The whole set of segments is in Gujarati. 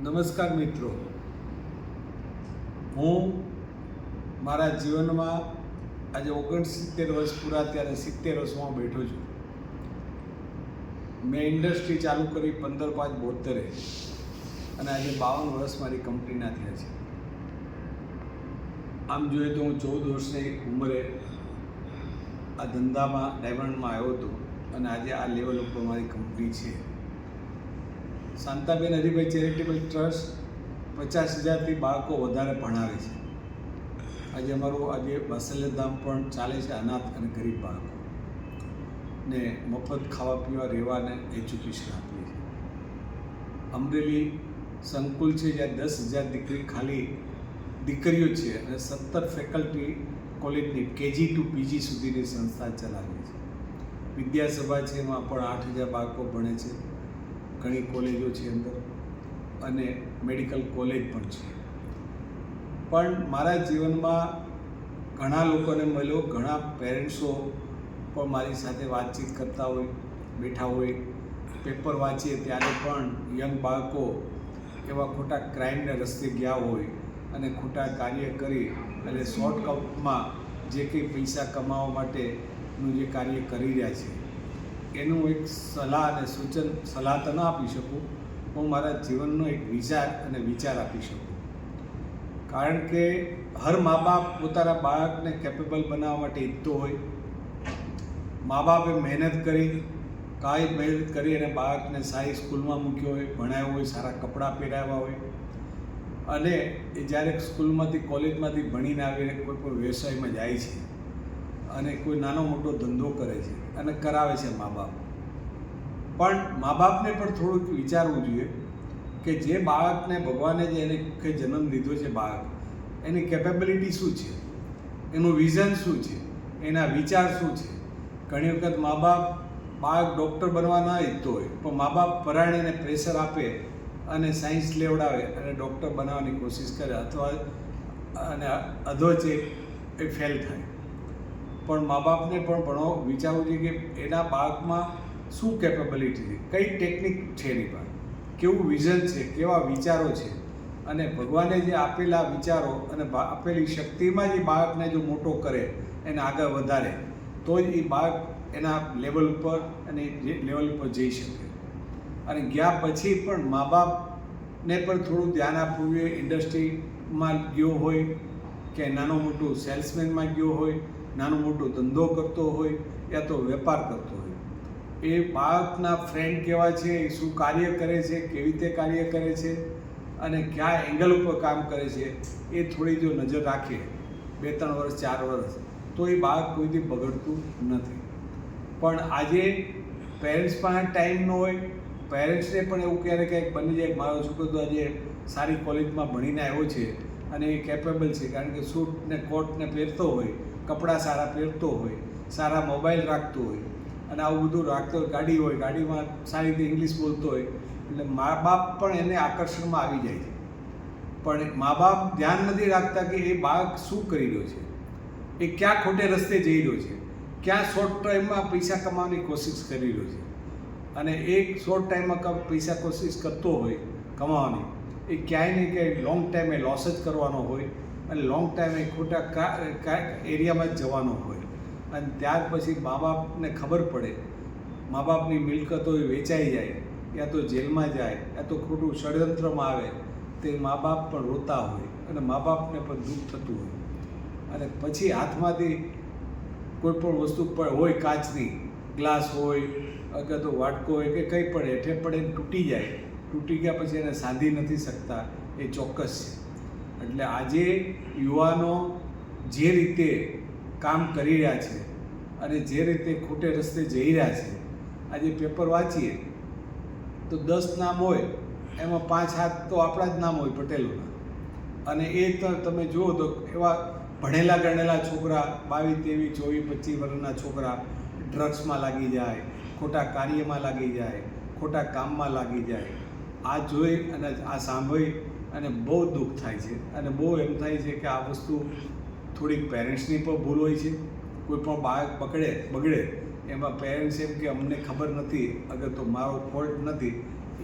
નમસ્કાર મિત્રો, હું મારા જીવનમાં આજે 69 વર્ષ પૂરા ત્યારે 70 વર્ષમાં બેઠો છું. મેં ઇન્ડસ્ટ્રી ચાલુ કરી 15/5/72 અને આજે 52 વર્ષ મારી કંપનીના થયા છે. આમ જોઈએ તો હું 14 વર્ષની ઉંમરે આ ધંધામાં ડાયમંડમાં આવ્યો હતો અને આજે આ લેવલ ઉપર મારી કંપની છે. શાંતાબેન હરિભાઈ ચેરિટેબલ ટ્રસ્ટ 50,000થી બાળકો વધારે ભણાવે છે. આજે અમારું વાત્સલ્યધામ પણ ચાલે છે. અનાથ અને ગરીબ બાળકો ને મફત ખાવા પીવા રહેવાને એજ્યુકેશન આપીએ છીએ. અમરેલી સંકુલ છે જ્યાં 10,000 ખાલી દીકરીઓ છે અને 17 ફેકલ્ટી કોલેજની KG to PG સુધીની સંસ્થા ચલાવીએ છીએ. વિદ્યાસભા છે, એમાં પણ 8,000 બાળકો ભણે છે. ઘણી કોલેજો છે અંદર અને મેડિકલ કોલેજ પણ છે. પણ મારા જીવનમાં ઘણા લોકોને મળ્યો, ઘણા પેરેન્ટ્સો પણ મારી સાથે વાતચીત કરતા હોય, બેઠા હોય. પેપર વાંચીએ ત્યારે પણ યંગ બાળકો એવા ખોટા ક્રાઇમને રસ્તે ગયા હોય અને ખોટા કાર્ય કરી અને શોર્ટકટમાં જે કંઈ પૈસા કમાવા માટેનું જે કાર્ય કરી રહ્યા છે એનું એક સલાહ અને સૂચન, સલાહ તો ન આપી શકું, હું મારા જીવનનો એક વિચાર આપી શકું. કારણ કે હર મા બાપ પોતાના બાળકને કેપેબલ બનાવવા માટે ઈચ્છતો હોય. મા બાપે મહેનત કરી અને બાળકને સારી સ્કૂલમાં મૂક્યો હોય, ભણાવ્યો હોય, સારા કપડાં પહેરાવ્યા હોય અને એ જ્યારે સ્કૂલમાંથી કોલેજમાંથી ભણીને આવીને કોઈ પણ વ્યવસાયમાં જાય છે અને કોઈ નાનો મોટો ધંધો કરે છે અને કરાવે છે મા બાપ. પણ મા બાપને પણ થોડુંક વિચારવું જોઈએ કે જે બાળકને ભગવાને જે એને જન્મ દીધો છે, બાળક એની કેપેબિલિટી શું છે, એનું વિઝન શું છે, એના વિચાર શું છે. ઘણી વખત મા બાપ બાળક ડૉક્ટર બનવા ના ઈચ્છતો હોય પણ મા બાપ પરાણીને પ્રેશર આપે અને સાયન્સ લેવડાવે અને ડૉક્ટર બનાવવાની કોશિશ કરે અથવા અને અધવચ્ચે એ ફેલ થાય. પણ મા બાપને પણ વિચારવું જોઈએ કે એના બાળકમાં શું કેપેબિલિટી છે, કઈ ટેકનિક છે એની પાસે, કેવું વિઝન છે, કેવા વિચારો છે અને ભગવાને જે આપેલા વિચારો અને આપેલી શક્તિમાં જે બાળકને જો મોટો કરે, એને આગળ વધારે, તો જ એ બાળક એના લેવલ ઉપર અને લેવલ ઉપર જઈ શકે. અને ગયા પછી પણ મા બાપને પણ થોડું ધ્યાન આપવું જોઈએ. ઇન્ડસ્ટ્રીમાં ગયો હોય કે નાનું મોટું સેલ્સમેનમાં ગયો હોય, નાનો મોટો ધંધો કરતો હોય યા તો વેપાર કરતો હોય, એ બાળકના ફ્રેન્ડ કેવા છે, શું કાર્ય કરે છે, કેવી રીતે કાર્ય કરે છે અને કયા એંગલ ઉપર કામ કરે છે, એ થોડી જો નજર રાખે 2-3 વર્ષ 4 વર્ષ, તો એ બાળક કોઈથી બગડતું નથી. પણ આજે પેરેન્ટ્સ પાસે ટાઈમ ન હોય. પેરેન્ટ્સને પણ એવું ક્યારેક બની જાય મારો છોકરો તો આજે સારી કોલેજમાં ભણીને આવ્યો છે અને એ કેપેબલ છે, કારણ કે સૂટ ને કોટને પહેરતો હોય, કપડાં સારા પહેરતો હોય, સારા મોબાઈલ રાખતો હોય અને આવું બધું રાખતો હોય, ગાડી હોય, ગાડીમાં સારી રીતે ઇંગ્લિશ બોલતો હોય, એટલે મા બાપ પણ એને આકર્ષણમાં આવી જાય છે. પણ મા બાપ ધ્યાન નથી રાખતા કે એ બાળક શું કરી રહ્યો છે, એ ક્યાં ખોટે રસ્તે જઈ રહ્યો છે, ક્યાં શોર્ટ ટાઈમમાં પૈસા કમાવાની કોશિશ કરી રહ્યો છે. અને એક શોર્ટ ટાઈમમાં પૈસા કોશિશ કરતો હોય કમાવાની, એ ક્યાંય ને ક્યાંય લોંગ ટાઈમે લોસ જ કરવાનો હોય અને લોંગ ટાઈમે ખોટા એરિયામાં જ જવાનો હોય. અને ત્યાર પછી મા બાપને ખબર પડે, મા બાપની મિલકતો વેચાઈ જાય, યા તો જેલમાં જાય, યા તો ખોટું ષડયંત્રમાં આવે, તે મા બાપ પણ રોતા હોય અને મા બાપને પણ દુઃખ થતું હોય. અને પછી હાથમાંથી કોઈ પણ વસ્તુ પણ હોય, કાચની ગ્લાસ હોય અથવા તો વાટકો હોય કે કંઈ પણ હેઠે પડે તૂટી જાય, તૂટી ગયા પછી એને સાધી નથી શકતા, એ ચોક્કસ છે. એટલે આજે યુવાનો જે રીતે કામ કરી રહ્યા છે અને જે રીતે ખોટે રસ્તે જઈ રહ્યા છે, આજે પેપર વાંચીએ તો 10 નામ હોય, એમાં 5-7 તો આપણા જ નામ હોય, પટેલોના. અને એ તો તમે જુઓ તો એવા ભણેલા ગણેલા છોકરા 22, 23, 24, 25 વર્ષના છોકરા ડ્રગ્સમાં લાગી જાય, ખોટા કાર્યમાં લાગી જાય, ખોટા કામમાં લાગી જાય. આ જોઈ અને આ સાંભળી અને બહુ દુઃખ થાય છે અને બહુ એમ થાય છે કે આ વસ્તુ થોડીક પેરેન્ટ્સની પણ ભૂલ હોય છે. કોઈ પણ બાળક બગડે એમાં પેરેન્ટ્સ એમ કે અમને ખબર નથી, અગર તો મારો ફોલ્ટ નથી,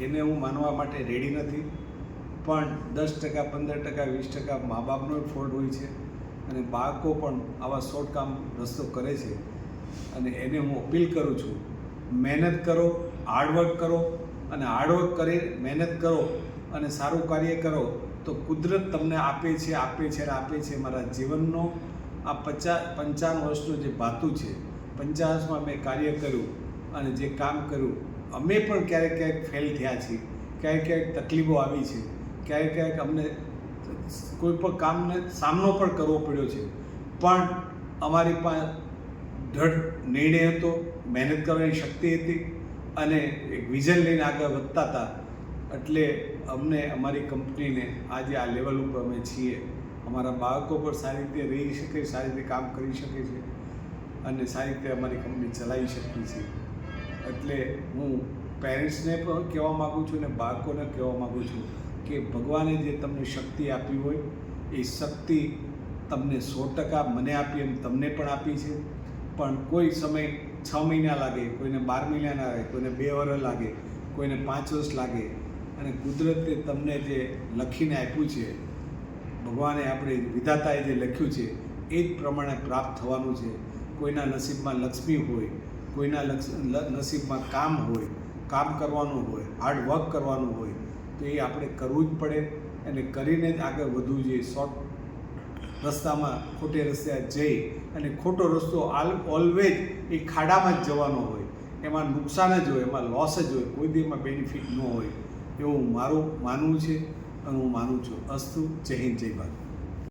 એને હું માનવા માટે રેડી નથી. પણ 10%, 15%, 20% મા બાપનો ફોલ્ટ હોય છે અને બાળકો પણ આવા શોર્ટકામ રસ્તો કરે છે. અને એને હું અપીલ કરું છું, મહેનત કરો, હાર્ડવર્ક કરો અને હાર્ડવર્ક કરી મહેનત કરો અને સારું કાર્ય કરો તો કુદરત તમને આપે છે અને આપે છે. મારા જીવનનો આ 55 વર્ષનું જે ભાતું છે, 50માં મેં કાર્ય કર્યું અને જે કામ કર્યું, અમે પણ ક્યારેક ફેલ થયા છીએ, ક્યારેક તકલીફો આવી છે, ક્યારેક અમને કોઈ પણ કામને સામનો પણ કરવો પડ્યો છે, પણ અમારી પાસે દૃઢ નિર્ણય હતો, મહેનત કરવાની શક્તિ હતી અને એક વિઝન લઈને આગળ વધતા હતા. એટલે અમને અમારી કંપનીને આજે આ લેવલ ઉપર અમે છીએ. અમારા બાળકો પણ સારી રીતે રહી શકે, સારી રીતે કામ કરી શકે છે અને સારી રીતે અમારી કંપની ચલાવી શકીએ છીએ. એટલે હું પેરેન્ટ્સને પણ કહેવા માગું છું અને બાળકોને કહેવા માગું છું કે ભગવાને જે તમને શક્તિ આપી હોય એ શક્તિ તમને 100% મને આપી એમ તમને પણ આપી છે. પણ કોઈ સમય 6 મહિના લાગે, કોઈને 12 મહિના લાગે, કોઈને 2 વર્ષ લાગે, કોઈને 5 વર્ષ લાગે અને કુદરતે તમને જે લખીને આપ્યું છે, ભગવાને આપણે વિધાતાએ જે લખ્યું છે એ જ પ્રમાણે પ્રાપ્ત થવાનું છે. કોઈના નસીબમાં લક્ષ્મી હોય, કોઈના નસીબમાં કામ હોય, કામ કરવાનું હોય, હાર્ડવર્ક કરવાનું હોય તો એ આપણે કરવું જ પડે અને કરીને જ આગળ વધવું જોઈએ. શોર્ટ રસ્તામાં ખોટે રસ્તે જઈ અને ખોટો રસ્તો ઓલવેઝ એ ખાડામાં જ જવાનો હોય, એમાં નુકસાન જ હોય, એમાં લોસ જ હોય, કોઈ દી એમાં બેનિફિટ ન હોય એવું મારું માનવું છે અને હું માનું છું. અસ્તુ. જય હિન્દ, જય ભારત.